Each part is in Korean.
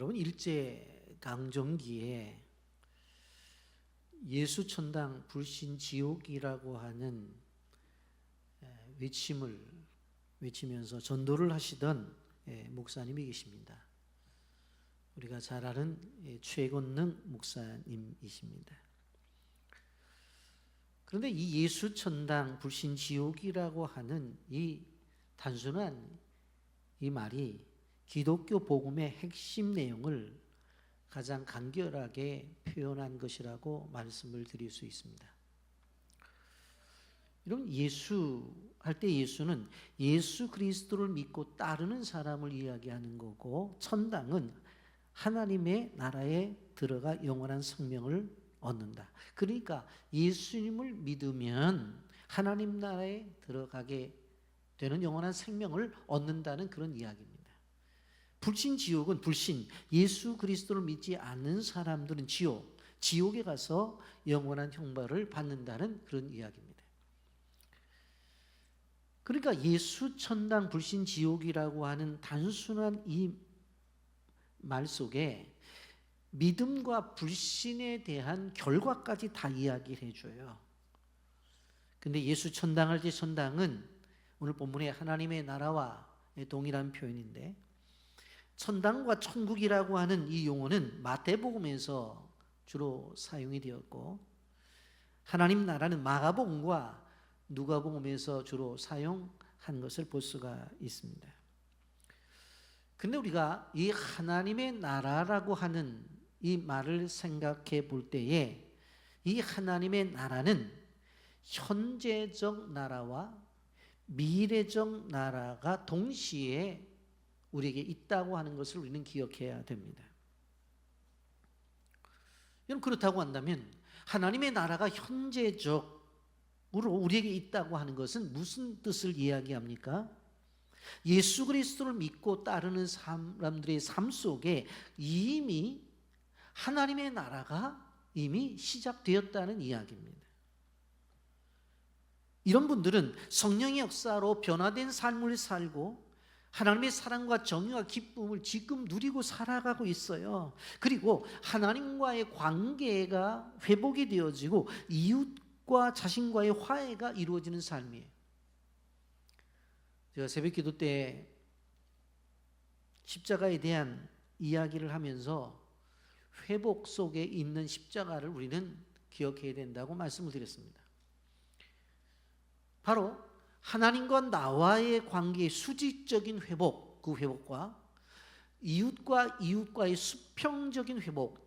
여러분, 일제 강점기에 예수 천당 불신 지옥이라고 하는 외침을 외치면서 전도를 하시던 목사님이 계십니다. 우리가 잘 아는 최건능 목사님이십니다. 그런데 이 예수 천당 불신 지옥이라고 하는 이 단순한 이 말이 기독교 복음의 핵심 내용을 가장 간결하게 표현한 것이라고 말씀을 드릴 수 있습니다. 여러분, 예수 할 때 예수는 예수 그리스도를 믿고 따르는 사람을 이야기하는 거고, 천당은 하나님의 나라에 들어가 영원한 생명을 얻는다. 그러니까 예수님을 믿으면 하나님 나라에 들어가게 되는 영원한 생명을 얻는다는 그런 이야기입니다. 불신 지옥은 불신, 예수 그리스도를 믿지 않는 사람들은 지옥에 가서 영원한 형벌을 받는다는 그런 이야기입니다. 그러니까 예수 천당 불신 지옥이라고 하는 단순한 이 말 속에 믿음과 불신에 대한 결과까지 다 이야기를 해줘요. 근데 예수 천당할 때 천당은 오늘 본문에 하나님의 나라와 동일한 표현인데, 천당과 천국이라고 하는 이 용어는 마태복음에서 주로 사용이 되었고, 하나님 나라는 마가복음과 누가복음에서 주로 사용한 것을 볼 수가 있습니다. 근데 우리가 이 하나님의 나라라고 하는 이 말을 생각해 볼 때에, 이 하나님의 나라는 현재적 나라와 미래적 나라가 동시에 우리에게 있다고 하는 것을 우리는 기억해야 됩니다. 여러분, 그렇다고 한다면 하나님의 나라가 현재적으로 우리에게 있다고 하는 것은 무슨 뜻을 이야기합니까? 예수 그리스도를 믿고 따르는 사람들의 삶 속에 이미 하나님의 나라가 이미 시작되었다는 이야기입니다. 이런 분들은 성령의 역사로 변화된 삶을 살고 하나님의 사랑과 정의와 기쁨을 지금 누리고 살아가고 있어요. 그리고 하나님과의 관계가 회복이 되어지고 이웃과 자신과의 화해가 이루어지는 삶이에요. 제가 새벽기도 때 십자가에 대한 이야기를 하면서 회복 속에 있는 십자가를 우리는 기억해야 된다고 말씀을 드렸습니다. 바로 하나님과 나와의 관계의 수직적인 회복, 그 회복과 이웃과의 수평적인 회복,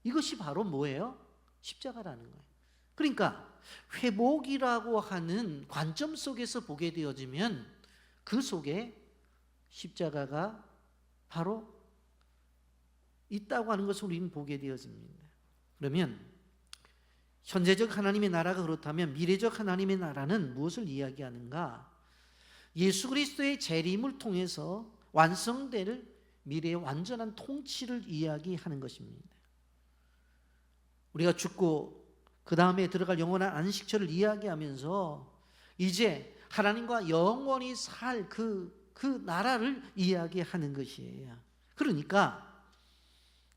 이것이 바로 뭐예요? 십자가라는 거예요. 그러니까 회복이라고 하는 관점 속에서 보게 되어지면 그 속에 십자가가 바로 있다고 하는 것을 우리는 보게 되어집니다. 그러면 현재적 하나님의 나라가 그렇다면 미래적 하나님의 나라는 무엇을 이야기하는가? 예수 그리스도의 재림을 통해서 완성될 미래의 완전한 통치를 이야기하는 것입니다. 우리가 죽고 그 다음에 들어갈 영원한 안식처를 이야기하면서 이제 하나님과 영원히 살 그 나라를 이야기하는 것이에요. 그러니까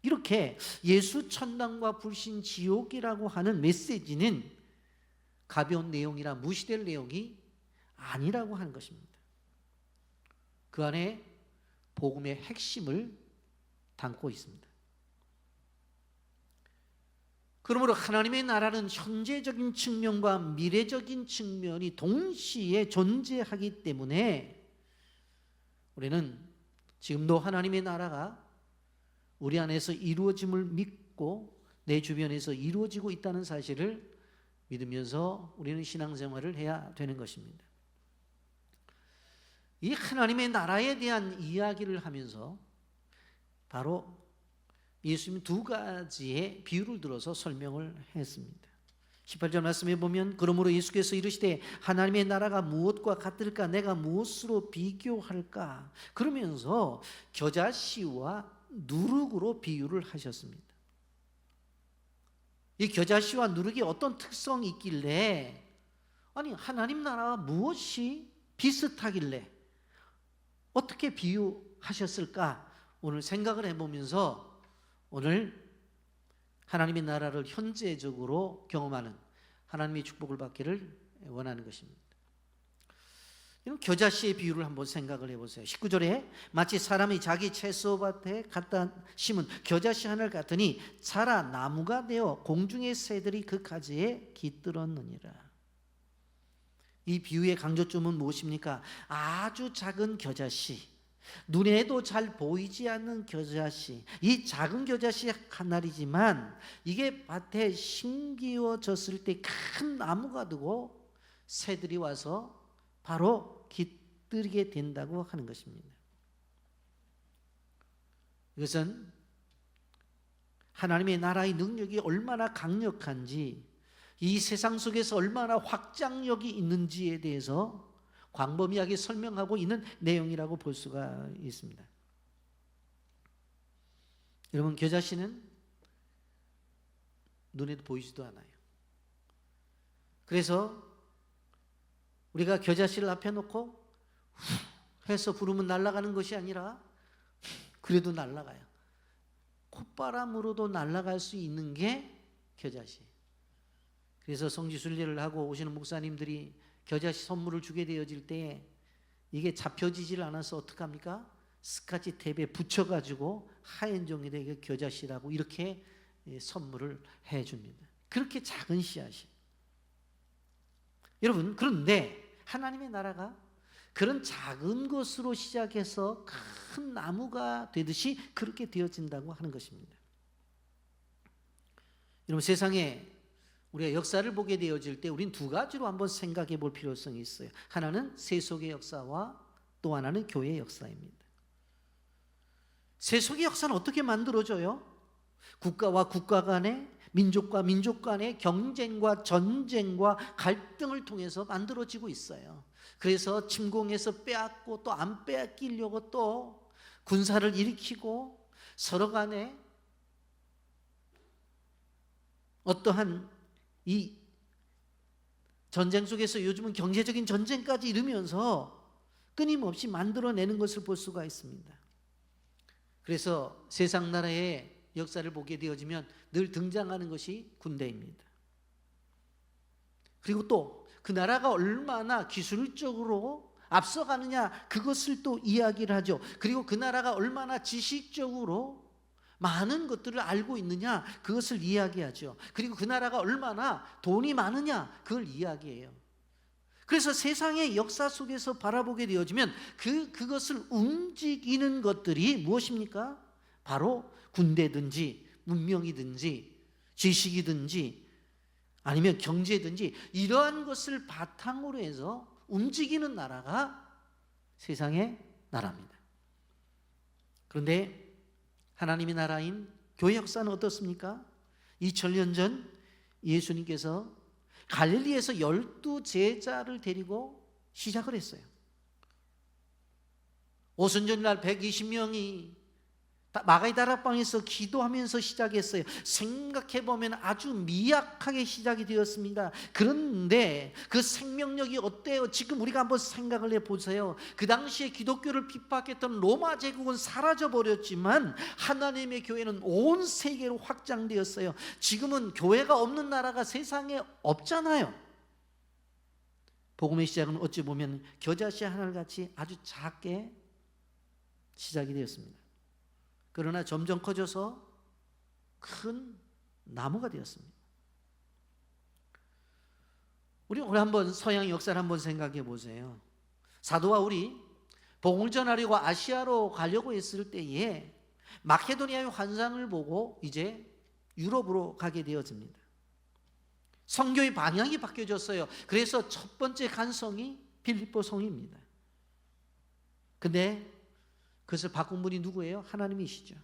이렇게 예수 천당과 불신 지옥이라고 하는 메시지는 가벼운 내용이라 무시될 내용이 아니라고 하는 것입니다. 그 안에 복음의 핵심을 담고 있습니다. 그러므로 하나님의 나라는 현재적인 측면과 미래적인 측면이 동시에 존재하기 때문에 우리는 지금도 하나님의 나라가 우리 안에서 이루어짐을 믿고 내 주변에서 이루어지고 있다는 사실을 믿으면서 우리는 신앙생활을 해야 되는 것입니다. 이 하나님의 나라에 대한 이야기를 하면서 바로 예수님이 두 가지의 비유를 들어서 설명을 했습니다. 18절 말씀에 보면 그러므로 예수께서 이르시되 하나님의 나라가 무엇과 같을까? 내가 무엇으로 비교할까? 그러면서 겨자씨와 누룩으로 비유를 하셨습니다. 이 겨자씨와 누룩이 어떤 특성이 있길래, 아니 하나님 나라와 무엇이 비슷하길래 어떻게 비유하셨을까? 오늘 생각을 해보면서 오늘 하나님의 나라를 현재적으로 경험하는 하나님의 축복을 받기를 원하는 것입니다. 이런 겨자씨의 비유를 한번 생각을 해보세요. 19절에 마치 사람이 자기 채소밭에 갖다 심은 겨자씨 하나를 같으니 자라 나무가 되어 공중의 새들이 그 가지에 깃들었느니라. 이 비유의 강조점은 무엇입니까? 아주 작은 겨자씨, 눈에도 잘 보이지 않는 겨자씨, 이 작은 겨자씨 하나이지만 이게 밭에 심기워졌을 때 큰 나무가 되고 새들이 와서 바로 깃들게 된다고 하는 것입니다. 이것은 하나님의 나라의 능력이 얼마나 강력한지, 이 세상 속에서 얼마나 확장력이 있는지에 대해서 광범위하게 설명하고 있는 내용이라고 볼 수가 있습니다. 여러분, 겨자씨는 눈에도 보이지도 않아요. 그래서 우리가 겨자씨를 앞에 놓고 해서 부르면 날아가는 것이 아니라 그래도 날아가요. 콧바람으로도 날아갈 수 있는 게 겨자씨. 그래서 성지순례를 하고 오시는 목사님들이 겨자씨 선물을 주게 되어질 때 이게 잡혀지질 않아서 어떡합니까? 스카치 탭에 붙여가지고 하얀 종이에 이게 겨자씨라고 이렇게 선물을 해줍니다. 그렇게 작은 씨앗이. 여러분, 그런데 하나님의 나라가 그런 작은 것으로 시작해서 큰 나무가 되듯이 그렇게 되어진다고 하는 것입니다. 여러분, 세상에 우리가 역사를 보게 되어질 때 우린 두 가지로 한번 생각해 볼 필요성이 있어요. 하나는 세속의 역사와 또 하나는 교회의 역사입니다. 세속의 역사는 어떻게 만들어져요? 국가와 국가 간의, 민족과 민족 간의 경쟁과 전쟁과 갈등을 통해서 만들어지고 있어요. 그래서 침공해서 빼앗고 또 안 빼앗기려고 또 군사를 일으키고 서로 간에 어떠한 이 전쟁 속에서 요즘은 경제적인 전쟁까지 이르면서 끊임없이 만들어내는 것을 볼 수가 있습니다. 그래서 세상 나라의 역사를 보게 되어지면 늘 등장하는 것이 군대입니다. 그리고 또 그 나라가 얼마나 기술적으로 앞서가느냐, 그것을 또 이야기를 하죠. 그리고 그 나라가 얼마나 지식적으로 많은 것들을 알고 있느냐, 그것을 이야기하죠. 그리고 그 나라가 얼마나 돈이 많으냐, 그걸 이야기해요. 그래서 세상의 역사 속에서 바라보게 되어지면 그것을 움직이는 것들이 무엇입니까? 바로 군대든지 문명이든지 지식이든지 아니면 경제든지 이러한 것을 바탕으로 해서 움직이는 나라가 세상의 나라입니다. 그런데 하나님의 나라인 교회 역사는 어떻습니까? 2000년 전 예수님께서 갈릴리에서 12제자를 데리고 시작을 했어요. 오순절날 120명이 마가의 다락방에서 기도하면서 시작했어요. 생각해보면 아주 미약하게 시작이 되었습니다. 그런데 그 생명력이 어때요? 지금 우리가 한번 생각을 해보세요. 그 당시에 기독교를 핍박했던 로마 제국은 사라져버렸지만 하나님의 교회는 온 세계로 확장되었어요. 지금은 교회가 없는 나라가 세상에 없잖아요. 복음의 시작은 어찌 보면 겨자씨 하나같이 아주 작게 시작이 되었습니다. 그러나 점점 커져서 큰 나무가 되었습니다. 우리 오늘 한번 서양 역사를 한번 생각해 보세요. 사도 바울이 복음을 전하려고 아시아로 가려고 했을 때에 마케도니아의 환상을 보고 이제 유럽으로 가게 되어집니다. 선교의 방향이 바뀌어졌어요. 그래서 첫 번째 간성이 빌립보 성입니다. 근데 그것을 바꾼 분이 누구예요? 하나님이시죠.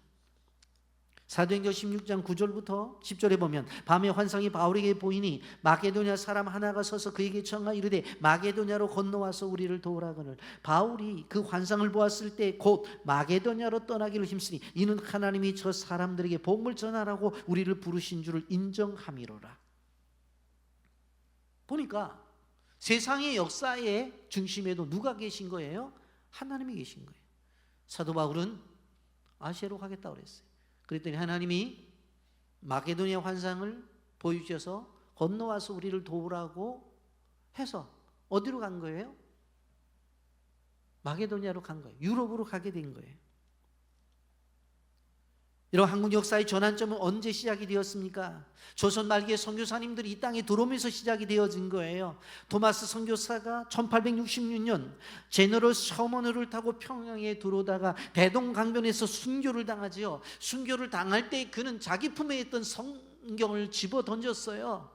사도행전 16장 9절부터 10절에 보면 밤에 환상이 바울에게 보이니 마게도냐 사람 하나가 서서 그에게 청하 이르되 마게도냐로 건너와서 우리를 도우라거늘. 바울이 그 환상을 보았을 때 곧 마게도냐로 떠나기를 힘쓰니 이는 하나님이 저 사람들에게 복음을 전하라고 우리를 부르신 줄을 인정함이로라. 보니까 세상의 역사의 중심에도 누가 계신 거예요? 하나님이 계신 거예요. 사도 바울은 아시아로 가겠다고 그랬어요. 그랬더니 하나님이 마게도니아 환상을 보여주셔서 건너와서 우리를 도우라고 해서 어디로 간 거예요? 마게도니아로 간 거예요. 유럽으로 가게 된 거예요. 이런 한국 역사의 전환점은 언제 시작이 되었습니까? 조선 말기에 선교사님들이 이 땅에 들어오면서 시작이 되어진 거예요. 토마스 선교사가 1866년 제너럴 셔먼호를 타고 평양에 들어오다가 대동강변에서 순교를 당하지요. 순교를 당할 때 그는 자기 품에 있던 성경을 집어 던졌어요.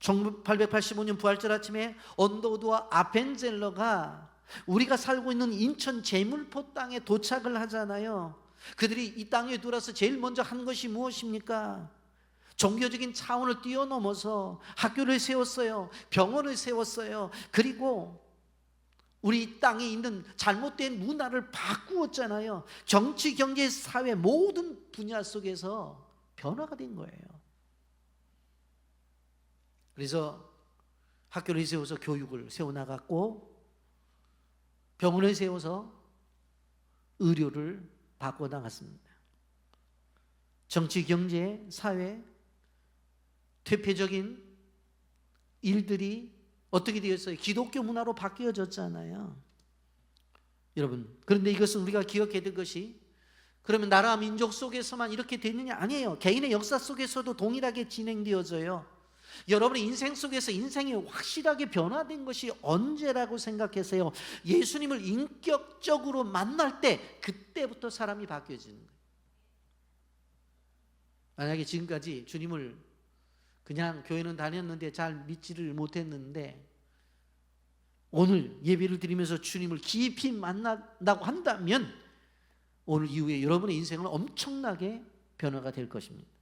1885년 부활절 아침에 언더우드와 아펜젤러가 우리가 살고 있는 인천 제물포 땅에 도착을 하잖아요. 그들이 이 땅에 들어와서 제일 먼저 한 것이 무엇입니까? 종교적인 차원을 뛰어넘어서 학교를 세웠어요. 병원을 세웠어요. 그리고 우리 땅에 있는 잘못된 문화를 바꾸었잖아요. 정치, 경제, 사회 모든 분야 속에서 변화가 된 거예요. 그래서 학교를 세워서 교육을 세워나갔고 병원을 세워서 의료를 바꿔나갔습니다. 정치, 경제, 사회, 대표적인 일들이 어떻게 되었어요? 기독교 문화로 바뀌어졌잖아요. 여러분, 그런데 이것은 우리가 기억해야 될 것이 그러면 나라 민족 속에서만 이렇게 되느냐? 아니에요. 개인의 역사 속에서도 동일하게 진행되어져요. 여러분의 인생 속에서 인생이 확실하게 변화된 것이 언제라고 생각하세요? 예수님을 인격적으로 만날 때 그때부터 사람이 바뀌어지는 거예요. 만약에 지금까지 주님을 그냥 교회는 다녔는데 잘 믿지를 못했는데 오늘 예배를 드리면서 주님을 깊이 만난다고 한다면 오늘 이후에 여러분의 인생은 엄청나게 변화가 될 것입니다.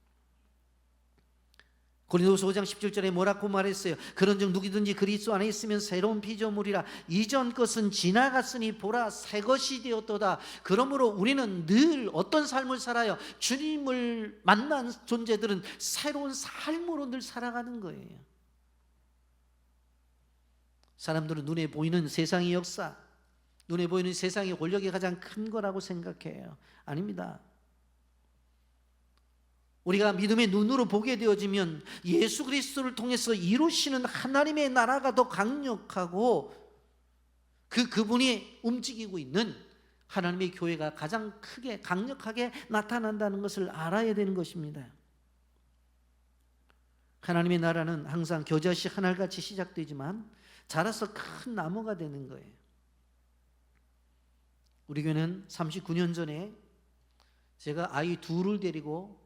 고린도후서 5장 17절에 뭐라고 말했어요? 그런즉 누구든지 그리스도 안에 있으면 새로운 피조물이라 이전 것은 지나갔으니 보라 새 것이 되었도다. 그러므로 우리는 늘 어떤 삶을 살아요? 주님을 만난 존재들은 새로운 삶으로 늘 살아가는 거예요. 사람들은 눈에 보이는 세상의 역사, 눈에 보이는 세상의 권력이 가장 큰 거라고 생각해요. 아닙니다. 우리가 믿음의 눈으로 보게 되어지면 예수 그리스도를 통해서 이루시는 하나님의 나라가 더 강력하고 그분이 움직이고 있는 하나님의 교회가 가장 크게 강력하게 나타난다는 것을 알아야 되는 것입니다. 하나님의 나라는 항상 겨자씨 한 알같이 시작되지만 자라서 큰 나무가 되는 거예요. 우리 교회는 39년 전에 제가 아이 둘을 데리고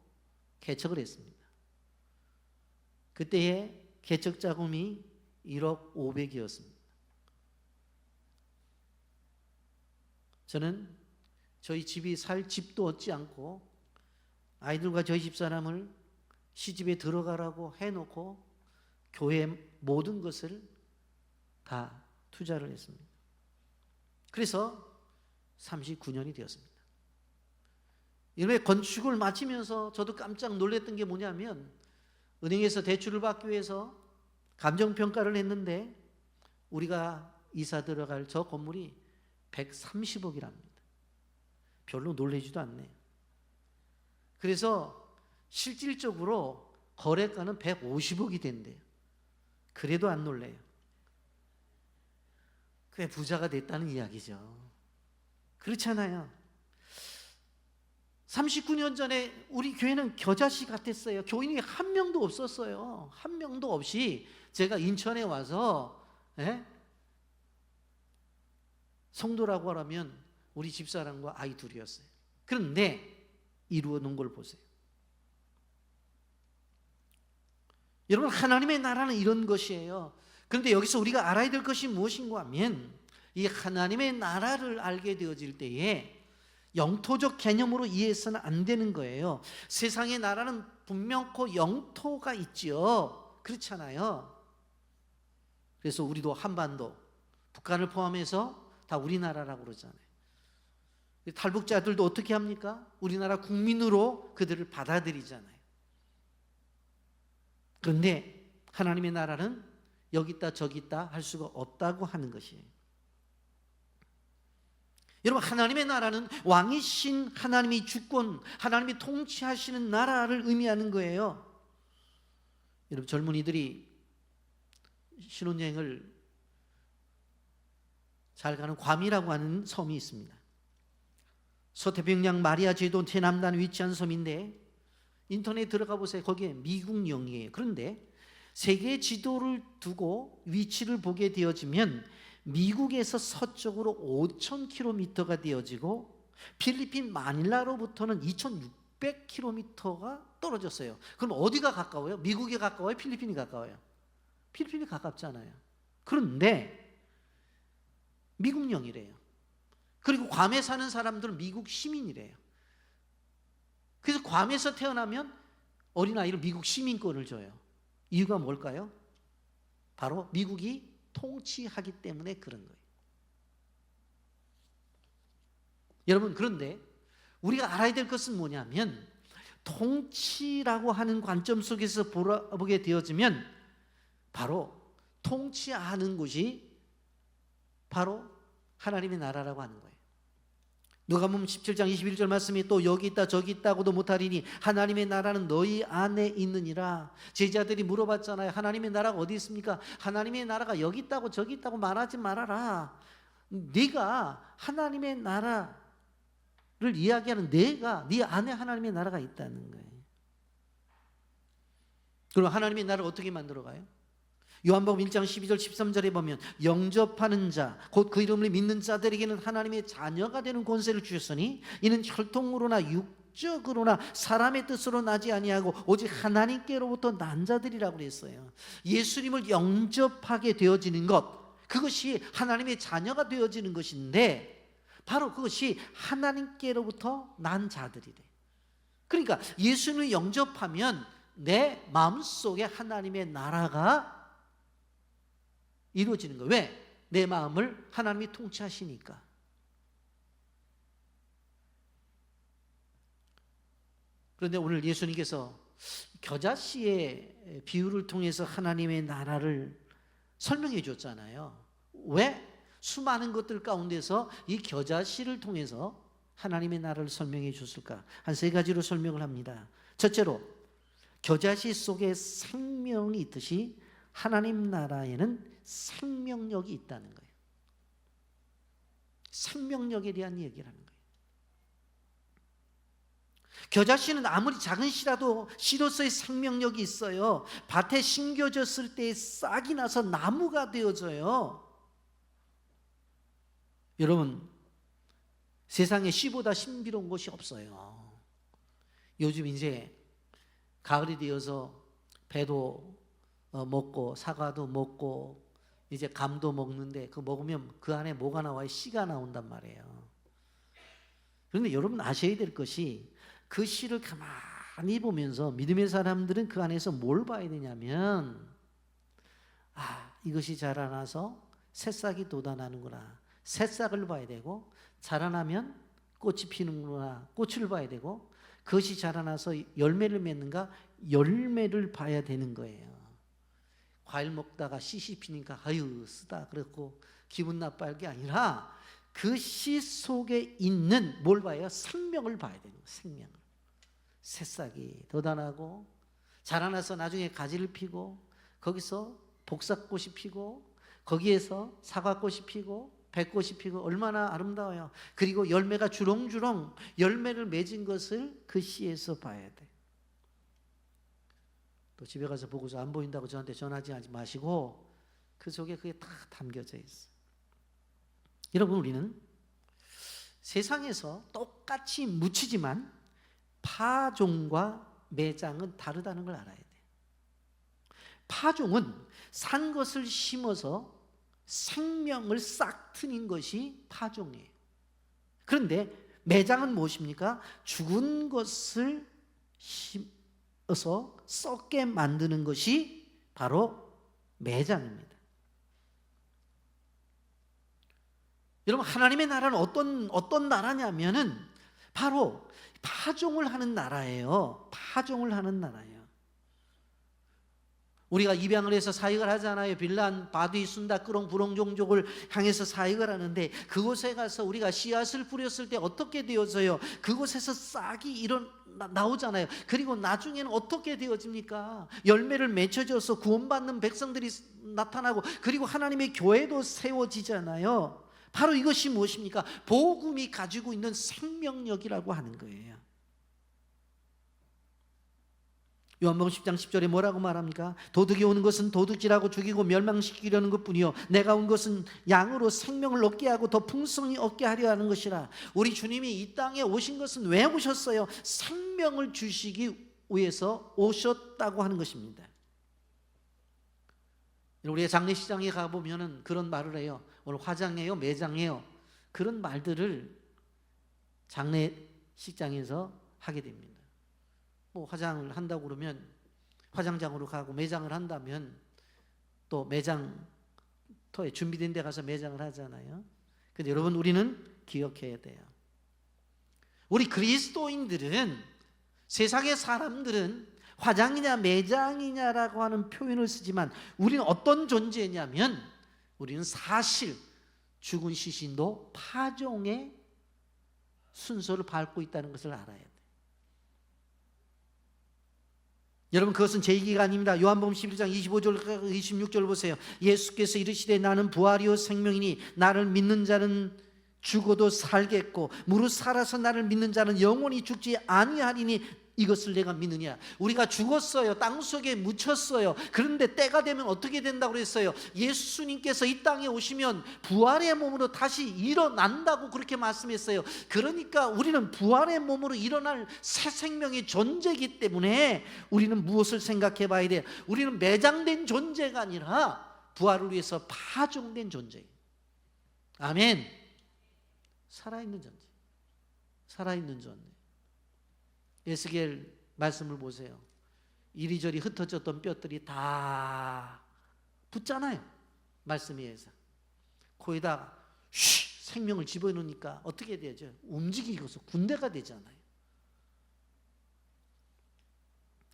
개척을 했습니다. 그때의 개척 자금이 1억 500이었습니다. 저는 저희 집이 살 집도 얻지 않고 아이들과 저희 집사람을 시집에 들어가라고 해놓고 교회 모든 것을 다 투자를 했습니다. 그래서 39년이 되었습니다. 이렇게 건축을 마치면서 저도 깜짝 놀랐던 게 뭐냐면 은행에서 대출을 받기 위해서 감정평가를 했는데 우리가 이사 들어갈 저 건물이 130억이랍니다. 별로 놀라지도 않네요. 그래서 실질적으로 거래가는 150억이 된대요. 그래도 안 놀래요. 그게 부자가 됐다는 이야기죠. 그렇잖아요. 39년 전에 우리 교회는 겨자씨 같았어요. 교인이 한 명도 없었어요. 한 명도 없이 제가 인천에 와서 성도라고 하라면 우리 집사람과 아이 둘이었어요. 그런데 이루어 놓은 걸 보세요. 여러분, 하나님의 나라는 이런 것이에요. 그런데 여기서 우리가 알아야 될 것이 무엇인가 하면 이 하나님의 나라를 알게 되어질 때에 영토적 개념으로 이해해서는 안 되는 거예요. 세상의 나라는 분명코 영토가 있지요. 그렇잖아요. 그래서 우리도 한반도, 북한을 포함해서 다 우리나라라고 그러잖아요. 탈북자들도 어떻게 합니까? 우리나라 국민으로 그들을 받아들이잖아요. 그런데 하나님의 나라는 여기 있다 저기 있다 할 수가 없다고 하는 것이에요. 여러분, 하나님의 나라는 왕이신 하나님이 주권, 하나님이 통치하시는 나라를 의미하는 거예요. 여러분, 젊은이들이 신혼여행을 잘 가는 괌이라고 하는 섬이 있습니다. 서태평양 마리아 제도 최남단에 위치한 섬인데 인터넷에 들어가 보세요. 거기에 미국령이에요. 그런데 세계 지도를 두고 위치를 보게 되어지면 미국에서 서쪽으로 5,000km가 되어지고 필리핀 마닐라로부터는 2,600km가 떨어졌어요. 그럼 어디가 가까워요? 미국이 가까워요? 필리핀이 가까워요? 필리핀이 가깝잖아요. 그런데 미국령이래요. 그리고 괌에 사는 사람들은 미국 시민이래요. 그래서 괌에서 태어나면 어린아이를 미국 시민권을 줘요. 이유가 뭘까요? 바로 미국이 통치하기 때문에 그런 거예요. 여러분, 그런데 우리가 알아야 될 것은 뭐냐면 통치라고 하는 관점 속에서 보게 되어지면 바로 통치하는 곳이 바로 하나님의 나라라고 하는 거예요. 누가복음 17장 21절 말씀이 또 여기 있다 저기 있다고도 못하리니 하나님의 나라는 너희 안에 있느니라. 제자들이 물어봤잖아요. 하나님의 나라가 어디 있습니까? 하나님의 나라가 여기 있다고 저기 있다고 말하지 말아라. 네가 하나님의 나라를 이야기하는 내가 네 안에 하나님의 나라가 있다는 거예요. 그럼 하나님의 나라를 어떻게 만들어가요? 요한복음 1장 12절 13절에 보면 영접하는 자 곧 그 이름을 믿는 자들에게는 하나님의 자녀가 되는 권세를 주셨으니 이는 혈통으로나 육적으로나 사람의 뜻으로 나지 아니하고 오직 하나님께로부터 난 자들이라고 그랬어요. 예수님을 영접하게 되어지는 것, 그것이 하나님의 자녀가 되어지는 것인데 바로 그것이 하나님께로부터 난 자들이래. 그러니까 예수님을 영접하면 내 마음속에 하나님의 나라가 이루어지는 거예요. 왜? 내 마음을 하나님이 통치하시니까. 그런데 오늘 예수님께서 겨자씨의 비유를 통해서 하나님의 나라를 설명해 줬잖아요. 왜? 수많은 것들 가운데서 이 겨자씨를 통해서 하나님의 나라를 설명해 줬을까? 한 세 가지로 설명을 합니다. 첫째로, 겨자씨 속에 생명이 있듯이 하나님 나라에는 생명력이 있다는 거예요. 생명력에 대한 얘기를 하는 거예요. 겨자씨는 아무리 작은 씨라도 씨로서의 생명력이 있어요. 밭에 심겨졌을 때 싹이 나서 나무가 되어져요. 여러분, 세상에 씨보다 신비로운 것이 없어요. 요즘 이제 가을이 되어서 배도 먹고 사과도 먹고 이제 감도 먹는데 그 먹으면 그 안에 뭐가 나와요? 씨가 나온단 말이에요. 그런데 여러분 아셔야 될 것이 그 씨를 가만히 보면서 믿음의 사람들은 그 안에서 뭘 봐야 되냐면 이것이 자라나서 새싹이 돋아나는구나. 새싹을 봐야 되고 자라나면 꽃이 피는구나. 꽃을 봐야 되고 그것이 자라나서 열매를 맺는가? 열매를 봐야 되는 거예요. 과일 먹다가 씨씨 피니까 아유 쓰다 그랬고 기분 나빠할 게 아니라 그 씨 속에 있는 뭘 봐요? 생명을 봐야 되는 거예요. 생명을. 새싹이 돋아나고 자라나서 나중에 가지를 피고 거기서 복사꽃이 피고 거기에서 사과꽃이 피고 백꽃이 피고 얼마나 아름다워요. 그리고 열매가 주렁주렁 열매를 맺은 것을 그 씨에서 봐야 돼. 또 집에 가서 보고서 안 보인다고 저한테 전화하지 마시고 그 속에 그게 다 담겨져 있어요. 여러분, 우리는 세상에서 똑같이 묻히지만 파종과 매장은 다르다는 걸 알아야 돼요. 파종은 산 것을 심어서 생명을 싹 트는 것이 파종이에요. 그런데 매장은 무엇입니까? 죽은 것을 심어서 썩게 만드는 것이 바로 매장입니다. 여러분, 하나님의 나라는 어떤 나라냐면은 바로 파종을 하는 나라예요. 파종을 하는 나라예요. 우리가 입양을 해서 사역을 하잖아요. 빌란, 바디, 순다, 끄롱, 부롱 종족을 향해서 사역을 하는데 그곳에 가서 우리가 씨앗을 뿌렸을 때 어떻게 되어져요? 그곳에서 싹이 나오잖아요. 그리고 나중에는 어떻게 되어집니까? 열매를 맺혀져서 구원받는 백성들이 나타나고 그리고 하나님의 교회도 세워지잖아요. 바로 이것이 무엇입니까? 복음이 가지고 있는 생명력이라고 하는 거예요. 요한복음 10장 10절에 뭐라고 말합니까? 도둑이 오는 것은 도둑질하고 죽이고 멸망시키려는 것뿐이요 내가 온 것은 양으로 생명을 얻게 하고 더 풍성히 얻게 하려 하는 것이라. 우리 주님이 이 땅에 오신 것은 왜 오셨어요? 생명을 주시기 위해서 오셨다고 하는 것입니다. 우리가 장례식장에 가보면 그런 말을 해요. 오늘 화장해요? 매장해요? 그런 말들을 장례식장에서 하게 됩니다. 뭐 화장을 한다고 그러면 화장장으로 가고 매장을 한다면 또 매장터에 준비된 데 가서 매장을 하잖아요. 근데 여러분 우리는 기억해야 돼요. 우리 그리스도인들은 세상의 사람들은 화장이냐 매장이냐라고 하는 표현을 쓰지만 우리는 어떤 존재냐면 우리는 사실 죽은 시신도 파종의 순서를 밟고 있다는 것을 알아야 돼요. 여러분 그것은 제 얘기가 아닙니다. 요한복음 11장 25절 26절 보세요. 예수께서 이르시되 나는 부활이요 생명이니 나를 믿는 자는 죽어도 살겠고 무릇 살아서 나를 믿는 자는 영원히 죽지 아니하리니 이것을 내가 믿느냐. 우리가 죽었어요. 땅속에 묻혔어요. 그런데 때가 되면 어떻게 된다고 그랬어요? 예수님께서 이 땅에 오시면 부활의 몸으로 다시 일어난다고 그렇게 말씀했어요. 그러니까 우리는 부활의 몸으로 일어날 새 생명의 존재이기 때문에 우리는 무엇을 생각해 봐야 돼요? 우리는 매장된 존재가 아니라 부활을 위해서 파종된 존재예요. 아멘. 살아있는 존재. 살아있는 존재. 에스겔 말씀을 보세요. 이리저리 흩어졌던 뼈들이 다 붙잖아요. 말씀에 의해서. 거기다 생명을 집어넣으니까 어떻게 되죠? 움직이고서 군대가 되잖아요.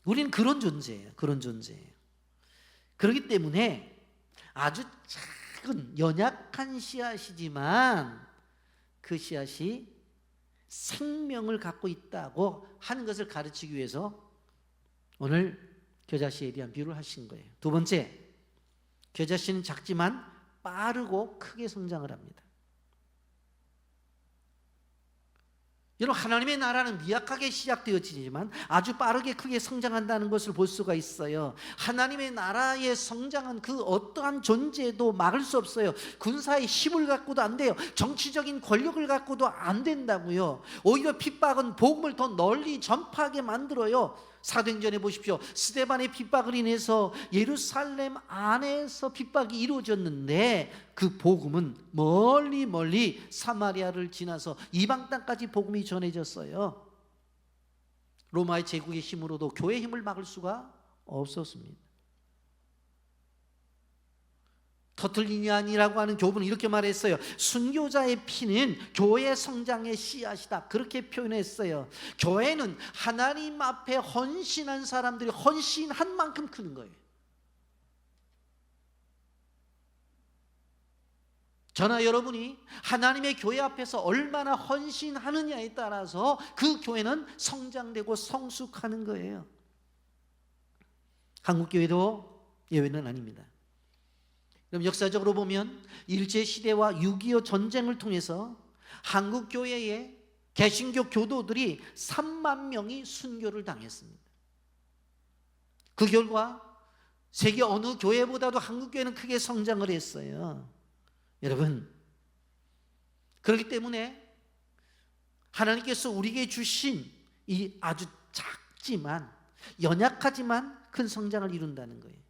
우리는 그런 존재예요. 그런 존재예요. 그렇기 때문에 아주 작은 연약한 씨앗이지만 그 씨앗이 생명을 갖고 있다고 하는 것을 가르치기 위해서 오늘 겨자씨에 대한 비유를 하신 거예요. 두 번째, 겨자씨는 작지만 빠르고 크게 성장을 합니다. 여러분 하나님의 나라는 미약하게 시작되어지지만 아주 빠르게 크게 성장한다는 것을 볼 수가 있어요. 하나님의 나라의 성장은 그 어떠한 존재도 막을 수 없어요. 군사의 힘을 갖고도 안 돼요. 정치적인 권력을 갖고도 안 된다고요. 오히려 핍박은 복음을 더 널리 전파하게 만들어요. 사도행전에 보십시오. 스데반의 핍박을 인해서 예루살렘 안에서 핍박이 이루어졌는데 그 복음은 멀리 멀리 사마리아를 지나서 이방 땅까지 복음이 전해졌어요. 로마의 제국의 힘으로도 교회의 힘을 막을 수가 없었습니다. 터틀리니안이라고 하는 교부는 이렇게 말했어요. 순교자의 피는 교회 성장의 씨앗이다. 그렇게 표현했어요. 교회는 하나님 앞에 헌신한 사람들이 헌신한 만큼 크는 거예요. 저나 여러분이 하나님의 교회 앞에서 얼마나 헌신하느냐에 따라서 그 교회는 성장되고 성숙하는 거예요. 한국교회도 예외는 아닙니다. 그럼 역사적으로 보면 일제시대와 6.25 전쟁을 통해서 한국교회의 개신교 교도들이 3만 명이 순교를 당했습니다. 그 결과 세계 어느 교회보다도 한국교회는 크게 성장을 했어요. 여러분, 그렇기 때문에 하나님께서 우리에게 주신 이 아주 작지만 연약하지만 큰 성장을 이룬다는 거예요.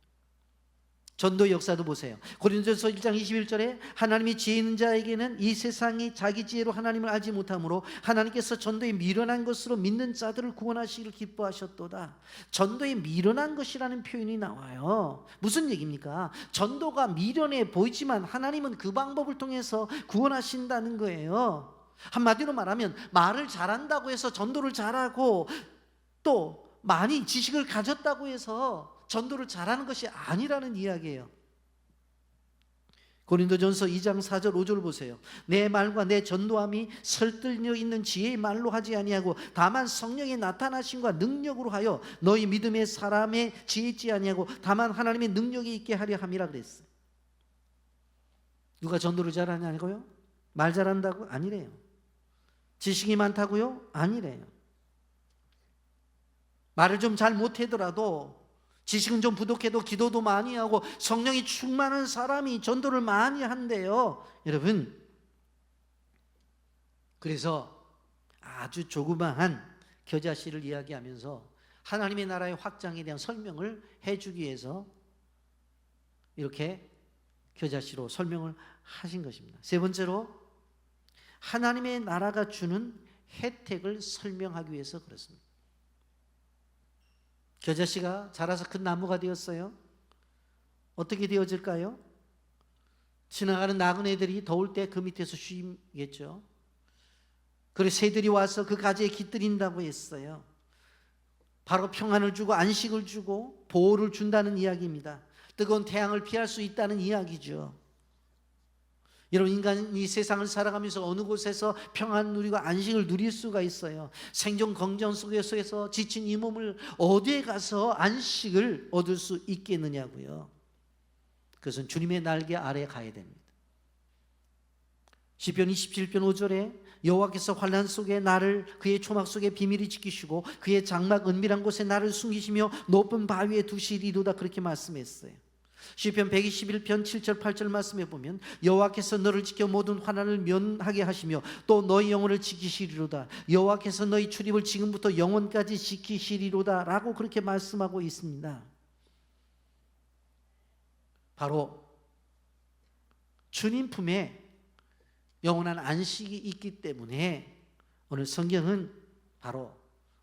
전도의 역사도 보세요. 고린도전서 1장 21절에 하나님이 지혜 있는 자에게는 이 세상이 자기 지혜로 하나님을 알지 못하므로 하나님께서 전도에 미련한 것으로 믿는 자들을 구원하시기를 기뻐하셨도다. 전도에 미련한 것이라는 표현이 나와요. 무슨 얘기입니까? 전도가 미련해 보이지만 하나님은 그 방법을 통해서 구원하신다는 거예요. 한마디로 말하면 말을 잘한다고 해서 전도를 잘하고 또 많이 지식을 가졌다고 해서 전도를 잘하는 것이 아니라는 이야기예요. 고린도전서 2장 4절 5절 보세요. 내 말과 내 전도함이 설득력 있는 지혜의 말로 하지 아니하고 다만 성령의 나타나심과 능력으로 하여 너희 믿음의 사람의 지혜 있지 아니하고 다만 하나님의 능력이 있게 하려 함이라 그랬어요. 누가 전도를 잘하냐고요? 말 잘한다고? 아니래요. 지식이 많다고요? 아니래요. 말을 좀 잘 못하더라도, 지식은 좀 부족해도 기도도 많이 하고 성령이 충만한 사람이 전도를 많이 한대요. 여러분, 그래서 아주 조그마한 겨자씨를 이야기하면서 하나님의 나라의 확장에 대한 설명을 해주기 위해서 이렇게 겨자씨로 설명을 하신 것입니다. 세 번째로, 하나님의 나라가 주는 혜택을 설명하기 위해서 그렇습니다. 겨자씨가 자라서 큰 나무가 되었어요. 어떻게 되어질까요? 지나가는 나그네들이 더울 때 그 밑에서 쉬겠죠. 그래서 새들이 와서 그 가지에 깃들인다고 했어요. 바로 평안을 주고 안식을 주고 보호를 준다는 이야기입니다. 뜨거운 태양을 피할 수 있다는 이야기죠. 여러분, 인간이 세상을 살아가면서 어느 곳에서 평안 누리고 안식을 누릴 수가 있어요. 생존 경쟁 속에서 지친 이 몸을 어디에 가서 안식을 얻을 수 있겠느냐고요. 그것은 주님의 날개 아래 가야 됩니다. 시편 27편 5절에 여호와께서 환난 속에 나를 그의 초막 속에 비밀히 지키시고 그의 장막 은밀한 곳에 나를 숨기시며 높은 바위에 두시리로다, 그렇게 말씀했어요. 시편 121편 7절 8절 말씀에 보면 여호와께서 너를 지켜 모든 환난을 면하게 하시며 또 너희 영혼을 지키시리로다. 여호와께서 너희 출입을 지금부터 영원까지 지키시리로다 라고 그렇게 말씀하고 있습니다. 바로 주님 품에 영원한 안식이 있기 때문에 오늘 성경은 바로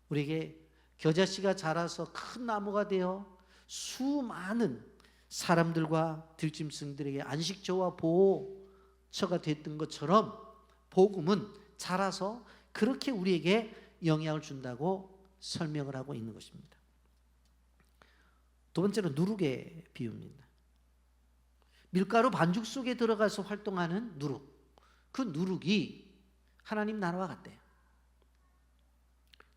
우리에게 겨자씨가 자라서 큰 나무가 되어 수많은 사람들과 들짐승들에게 안식처와 보호처가 됐던 것처럼 복음은 자라서 그렇게 우리에게 영향을 준다고 설명을 하고 있는 것입니다. 두 번째로 누룩의 비유입니다. 밀가루 반죽 속에 들어가서 활동하는 누룩, 그 누룩이 하나님 나라와 같대요.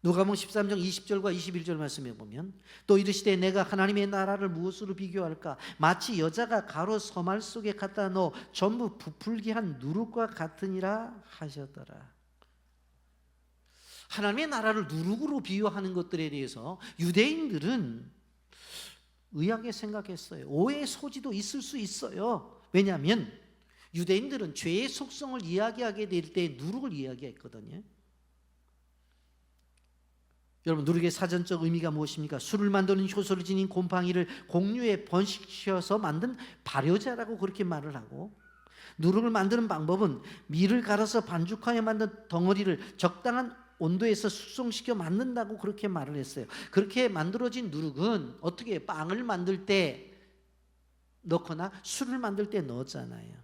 누가복음 13장 20절과 21절 말씀에 보면 또 이르시되 내가 하나님의 나라를 무엇으로 비교할까? 마치 여자가 가루 서말 속에 갖다 넣어 전부 부풀게 한 누룩과 같으니라 하셨더라. 하나님의 나라를 누룩으로 비유하는 것들에 대해서 유대인들은 의아하게 생각했어요. 오해의 소지도 있을 수 있어요. 왜냐하면 유대인들은 죄의 속성을 이야기하게 될 때 누룩을 이야기했거든요. 여러분, 누룩의 사전적 의미가 무엇입니까? 술을 만드는 효소를 지닌 곰팡이를 공유에 번식시켜서 만든 발효제라고 그렇게 말을 하고, 누룩을 만드는 방법은 밀을 갈아서 반죽하여 만든 덩어리를 적당한 온도에서 숙성시켜 만든다고 그렇게 말을 했어요. 그렇게 만들어진 누룩은 어떻게 빵을 만들 때 넣거나 술을 만들 때 넣었잖아요.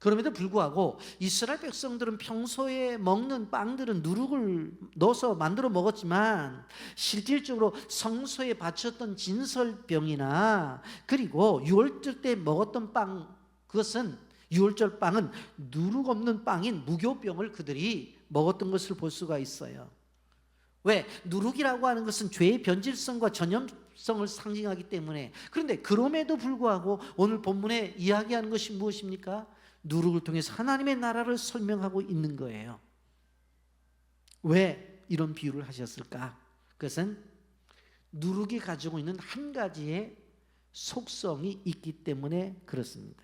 그럼에도 불구하고 이스라엘 백성들은 평소에 먹는 빵들은 누룩을 넣어서 만들어 먹었지만 실질적으로 성소에 바쳤던 진설병이나 그리고 유월절 때 먹었던 빵, 그것은 유월절 빵은 누룩 없는 빵인 무교병을 그들이 먹었던 것을 볼 수가 있어요. 왜? 누룩이라고 하는 것은 죄의 변질성과 전염성을 상징하기 때문에. 그런데 그럼에도 불구하고 오늘 본문에 이야기하는 것이 무엇입니까? 누룩을 통해서 하나님의 나라를 설명하고 있는 거예요. 왜 이런 비유를 하셨을까? 그것은 누룩이 가지고 있는 한 가지의 속성이 있기 때문에 그렇습니다.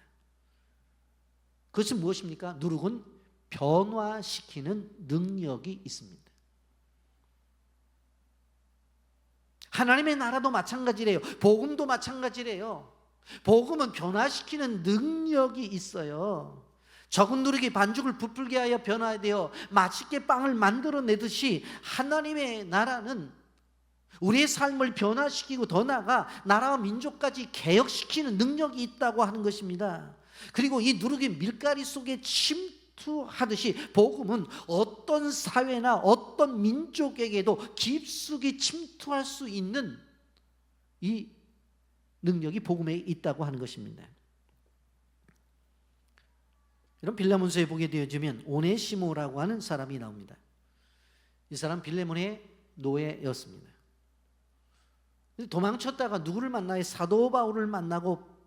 그것은 무엇입니까? 누룩은 변화시키는 능력이 있습니다. 하나님의 나라도 마찬가지래요. 복음도 마찬가지래요. 복음은 변화시키는 능력이 있어요. 적은 누룩이 반죽을 부풀게 하여 변화되어 맛있게 빵을 만들어내듯이 하나님의 나라는 우리의 삶을 변화시키고 더 나아가 나라와 민족까지 개혁시키는 능력이 있다고 하는 것입니다. 그리고 이 누룩이 밀가루 속에 침투하듯이 복음은 어떤 사회나 어떤 민족에게도 깊숙이 침투할 수 있는 이 능력이 복음에 있다고 하는 것입니다. 이런 빌레몬서에 보게 되어지면 오네시모라고 하는 사람이 나옵니다. 이 사람 빌레몬의 노예였습니다. 도망쳤다가 누구를 만나요? 사도 바울을 만나고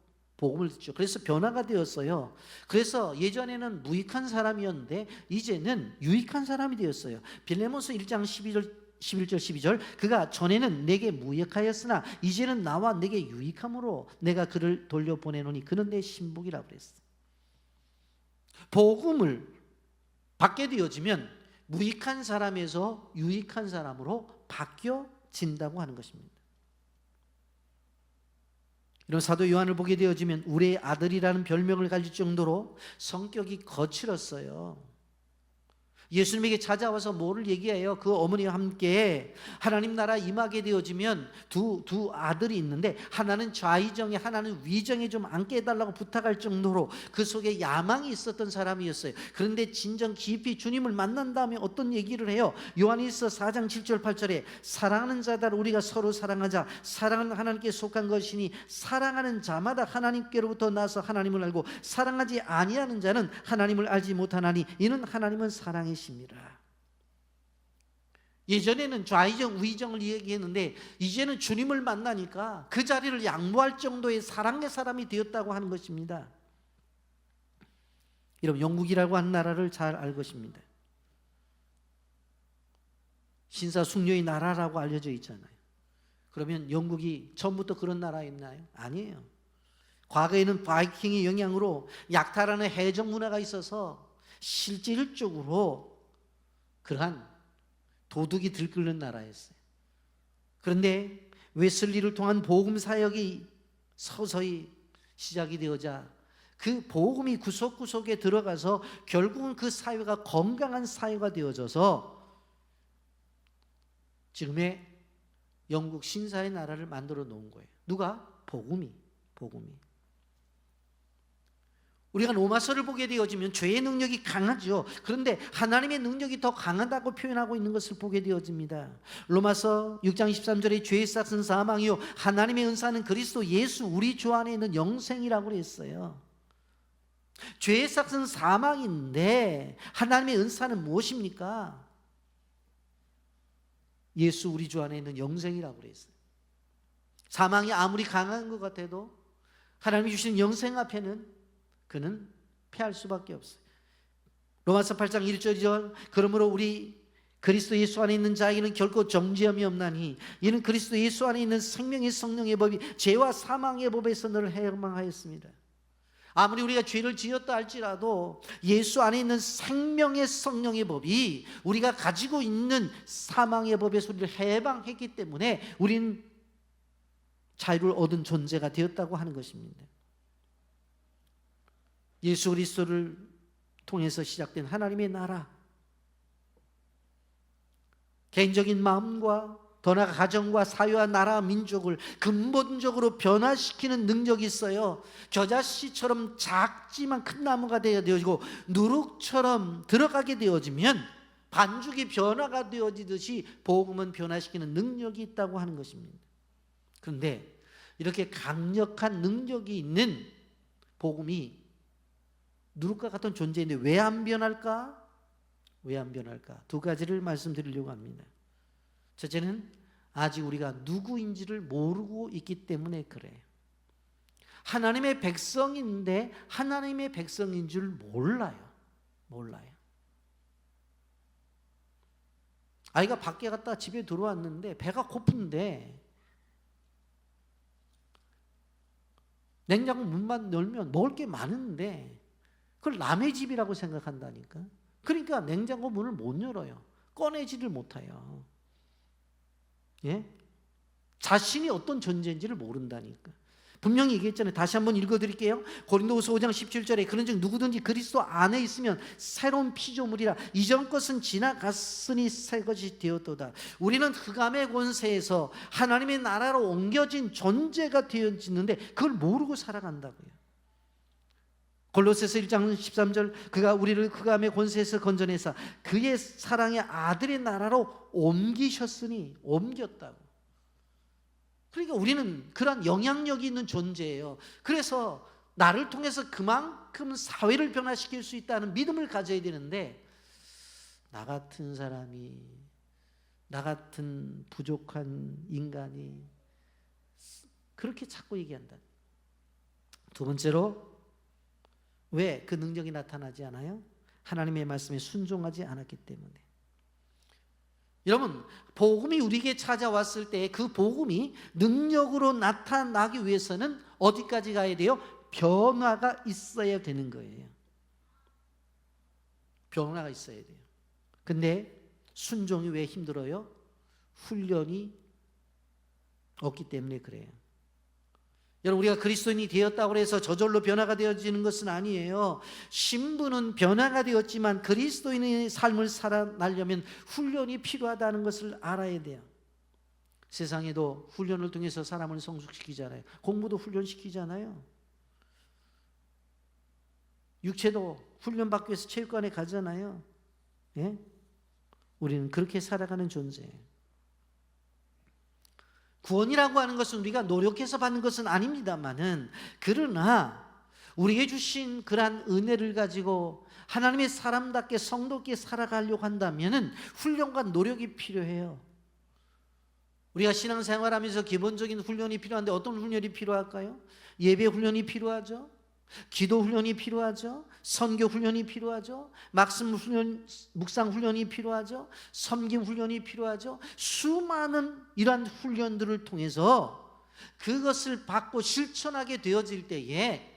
복음을 듣죠. 그래서 변화가 되었어요. 그래서 예전에는 무익한 사람이었는데 이제는 유익한 사람이 되었어요. 빌레몬서 1장 11절 12절 그가 전에는 내게 무익하였으나 이제는 나와 내게 유익함으로 내가 그를 돌려보내노니 그는 내 신복이라고 그랬어요. 복음을 받게 되어지면 무익한 사람에서 유익한 사람으로 바뀌어진다고 하는 것입니다. 이런 사도 요한을 보게 되어지면 우리의 아들이라는 별명을 가질 정도로 성격이 거칠었어요. 예수님에게 찾아와서 뭐를 얘기해요? 그 어머니와 함께 하나님 나라 임하게 되어지면 두 아들이 있는데 하나는 좌의정에 하나는 위정에 좀 앉게 해달라고 부탁할 정도로 그 속에 야망이 있었던 사람이었어요. 그런데 진정 깊이 주님을 만난 다음에 어떤 얘기를 해요? 요한일서 4장 7절 8절에 사랑하는 자들 우리가 서로 사랑하자. 사랑은 하나님께 속한 것이니 사랑하는 자마다 하나님께로부터 나서 하나님을 알고 사랑하지 아니하는 자는 하나님을 알지 못하나니 이는 하나님은 사랑이십니다. 예전에는 좌의정 우의정을 얘기했는데 이제는 주님을 만나니까 그 자리를 양보할 정도의 사랑의 사람이 되었다고 하는 것입니다. 여러분 영국이라고 하는 나라를 잘 알 것입니다. 신사숙녀의 나라라고 알려져 있잖아요. 그러면 영국이 처음부터 그런 나라였나요? 아니에요. 과거에는 바이킹의 영향으로 약탈하는 해적 문화가 있어서 실질적으로 그러한 도둑이 들끓는 나라였어요. 그런데 웨슬리를 통한 복음 사역이 서서히 시작이 되어자 그 복음이 구석구석에 들어가서 결국은 그 사회가 건강한 사회가 되어져서 지금의 영국 신사의 나라를 만들어 놓은 거예요. 누가? 복음이. 우리가 로마서를 보게 되어지면 죄의 능력이 강하죠. 그런데 하나님의 능력이 더 강하다고 표현하고 있는 것을 보게 되어집니다. 로마서 6장 23절에 죄의 싹은 사망이요 하나님의 은사는 그리스도 예수 우리 주 안에 있는 영생이라고 그랬어요. 죄의 싹은 사망인데 하나님의 은사는 무엇입니까? 예수 우리 주 안에 있는 영생이라고 그랬어요. 사망이 아무리 강한 것 같아도 하나님이 주신 영생 앞에는 그는 패할 수밖에 없어요. 로마서 8장 1절 2절 그러므로 우리 그리스도 예수 안에 있는 자에게는 결코 정죄함이 없나니 이는 그리스도 예수 안에 있는 생명의 성령의 법이 죄와 사망의 법에서 늘 해방하였습니다. 아무리 우리가 죄를 지었다 할지라도 예수 안에 있는 생명의 성령의 법이 우리가 가지고 있는 사망의 법에서 우리를 해방했기 때문에 우리는 자유를 얻은 존재가 되었다고 하는 것입니다. 예수 그리스도를 통해서 시작된 하나님의 나라, 개인적인 마음과 더 나아가 가정과 사회와 나라 민족을 근본적으로 변화시키는 능력이 있어요. 겨자씨처럼 작지만 큰 나무가 되어지고 누룩처럼 들어가게 되어지면 반죽이 변화가 되어지듯이 복음은 변화시키는 능력이 있다고 하는 것입니다. 그런데 이렇게 강력한 능력이 있는 복음이 누룩과 같은 존재인데 왜 안 변할까? 왜 안 변할까? 두 가지를 말씀드리려고 합니다. 첫째는 아직 우리가 누구인지를 모르고 있기 때문에 그래요. 하나님의 백성인데 하나님의 백성인 줄 몰라요. 아이가 밖에 갔다 집에 들어왔는데 배가 고픈데 냉장고 문만 열면 먹을 게 많은데 그걸 남의 집이라고 생각한다니까. 그러니까 냉장고 문을 못 열어요. 꺼내지를 못해요. 예? 자신이 어떤 존재인지를 모른다니까. 분명히 얘기했잖아요. 다시 한번 읽어드릴게요. 고린도후서 5장 17절에 그런즉 누구든지 그리스도 안에 있으면 새로운 피조물이라 이전 것은 지나갔으니 새 것이 되었도다. 우리는 흑암의 권세에서 하나님의 나라로 옮겨진 존재가 되어지는데 그걸 모르고 살아간다고요. 골로새서 1장 13절 그가 우리를 흑암의 권세에서 건져내사 그의 사랑의 아들의 나라로 옮기셨으니, 옮겼다고. 그러니까 우리는 그런 영향력이 있는 존재예요. 그래서 나를 통해서 그만큼 사회를 변화시킬 수 있다는 믿음을 가져야 되는데, 나 같은 사람이, 나 같은 부족한 인간이 그렇게 자꾸 얘기한다. 두 번째로, 왜 그 능력이 나타나지 않아요? 하나님의 말씀에 순종하지 않았기 때문에. 여러분, 복음이 우리에게 찾아왔을 때 그 복음이 능력으로 나타나기 위해서는 어디까지 가야 돼요? 변화가 있어야 되는 거예요. 변화가 있어야 돼요. 근데 순종이 왜 힘들어요? 훈련이 없기 때문에 그래요. 여러분, 우리가 그리스도인이 되었다고 해서 저절로 변화가 되어지는 것은 아니에요. 신부는 변화가 되었지만 그리스도인의 삶을 살아나려면 훈련이 필요하다는 것을 알아야 돼요. 세상에도 훈련을 통해서 사람을 성숙시키잖아요. 공부도 훈련시키잖아요. 육체도 훈련받기 위해서 체육관에 가잖아요. 예? 우리는 그렇게 살아가는 존재예요. 구원이라고 하는 것은 우리가 노력해서 받는 것은 아닙니다만은, 그러나 우리에게 주신 그러한 은혜를 가지고 하나님의 사람답게 성도답게 살아가려고 한다면은 훈련과 노력이 필요해요. 우리가 신앙생활하면서 기본적인 훈련이 필요한데 어떤 훈련이 필요할까요? 예배 훈련이 필요하죠. 기도 훈련이 필요하죠. 선교 훈련이 필요하죠. 말씀 훈련, 묵상 훈련이 필요하죠. 섬김 훈련이 필요하죠. 수많은 이러한 훈련들을 통해서 그것을 받고 실천하게 되어질 때에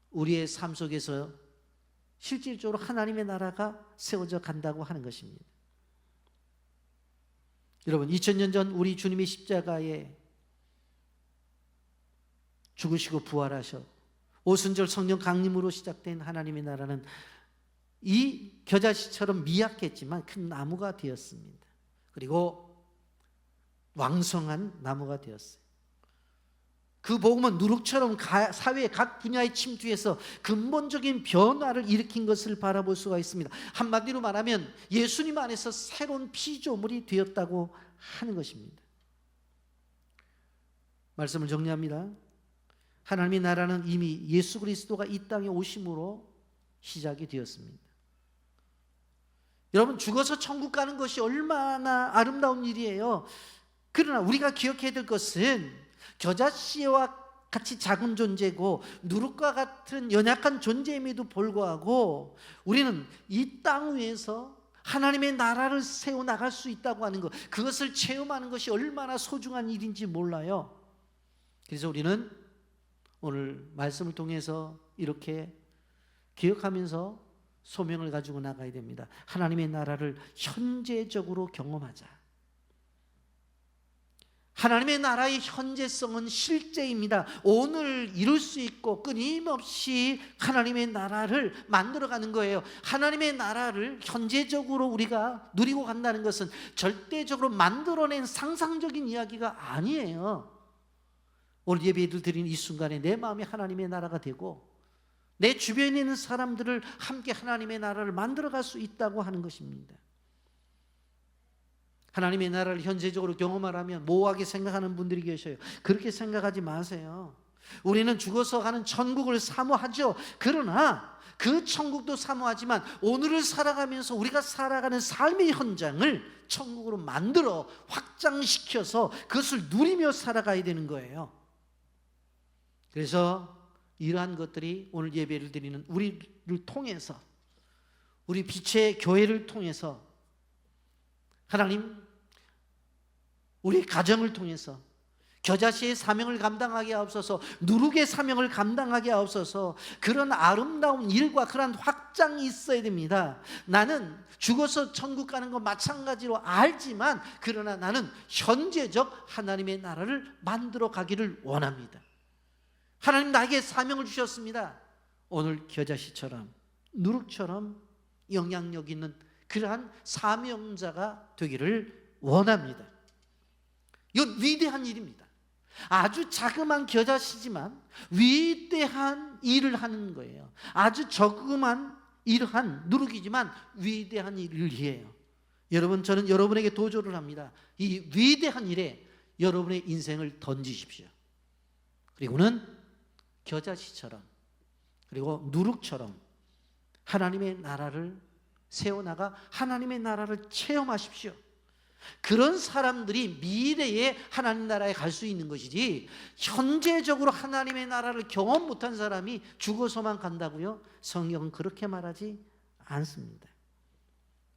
우리의 삶 속에서 실질적으로 하나님의 나라가 세워져 간다고 하는 것입니다. 여러분, 2000년 전 우리 주님이 십자가에 죽으시고 부활하셔 오순절 성령 강림으로 시작된 하나님의 나라는 이 겨자씨처럼 미약했지만 큰 나무가 되었습니다. 그리고 왕성한 나무가 되었어요. 그 복음은 누룩처럼 사회의 각 분야의 침투에서 근본적인 변화를 일으킨 것을 바라볼 수가 있습니다. 한마디로 말하면 예수님 안에서 새로운 피조물이 되었다고 하는 것입니다. 말씀을 정리합니다. 하나님의 나라는 이미 예수 그리스도가 이 땅에 오심으로 시작이 되었습니다. 여러분, 죽어서 천국 가는 것이 얼마나 아름다운 일이에요. 그러나 우리가 기억해야 될 것은 겨자씨와 같이 작은 존재고 누룩과 같은 연약한 존재임에도 불구하고 우리는 이 땅 위에서 하나님의 나라를 세워나갈 수 있다고 하는 것, 그것을 체험하는 것이 얼마나 소중한 일인지 몰라요. 그래서 우리는 오늘 말씀을 통해서 이렇게 기억하면서 소명을 가지고 나가야 됩니다. 하나님의 나라를 현재적으로 경험하자. 하나님의 나라의 현재성은 실제입니다. 오늘 이룰 수 있고 끊임없이 하나님의 나라를 만들어가는 거예요. 하나님의 나라를 현재적으로 우리가 누리고 간다는 것은 절대적으로 만들어낸 상상적인 이야기가 아니에요. 오늘 예배를 드리는 이 순간에 내 마음이 하나님의 나라가 되고 내 주변에 있는 사람들을 함께 하나님의 나라를 만들어갈 수 있다고 하는 것입니다. 하나님의 나라를 현재적으로 경험하라면 모호하게 생각하는 분들이 계셔요. 그렇게 생각하지 마세요. 우리는 죽어서 가는 천국을 사모하죠. 그러나 그 천국도 사모하지만 오늘을 살아가면서 우리가 살아가는 삶의 현장을 천국으로 만들어 확장시켜서 그것을 누리며 살아가야 되는 거예요. 그래서 이러한 것들이 오늘 예배를 드리는 우리를 통해서, 우리 빛의 교회를 통해서, 하나님 우리 가정을 통해서 겨자씨의 사명을 감당하게 하옵소서, 누룩의 사명을 감당하게 하옵소서. 그런 아름다운 일과 그런 확장이 있어야 됩니다. 나는 죽어서 천국 가는 거 마찬가지로 알지만 그러나 나는 현재적 하나님의 나라를 만들어 가기를 원합니다. 하나님 나에게 사명을 주셨습니다. 오늘 겨자씨처럼 누룩처럼 영향력 있는 그러한 사명자가 되기를 원합니다. 이건 위대한 일입니다. 아주 자그마한 겨자씨지만 위대한 일을 하는 거예요. 아주 저그만 일한 누룩이지만 위대한 일을 해요. 여러분, 저는 여러분에게 도전을 합니다. 이 위대한 일에 여러분의 인생을 던지십시오. 그리고는 겨자씨처럼, 그리고 누룩처럼 하나님의 나라를 세워나가 하나님의 나라를 체험하십시오. 그런 사람들이 미래에 하나님 나라에 갈 수 있는 것이지, 현재적으로 하나님의 나라를 경험 못한 사람이 죽어서만 간다고요? 성경은 그렇게 말하지 않습니다.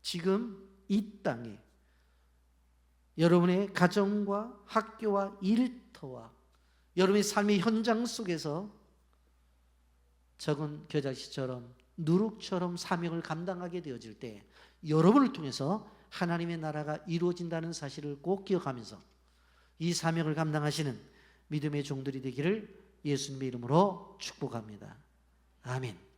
지금 이 땅에 여러분의 가정과 학교와 일터와 여러분의 삶의 현장 속에서 적은 겨자씨처럼 누룩처럼 사명을 감당하게 되어질 때 여러분을 통해서 하나님의 나라가 이루어진다는 사실을 꼭 기억하면서 이 사명을 감당하시는 믿음의 종들이 되기를 예수님의 이름으로 축복합니다. 아멘.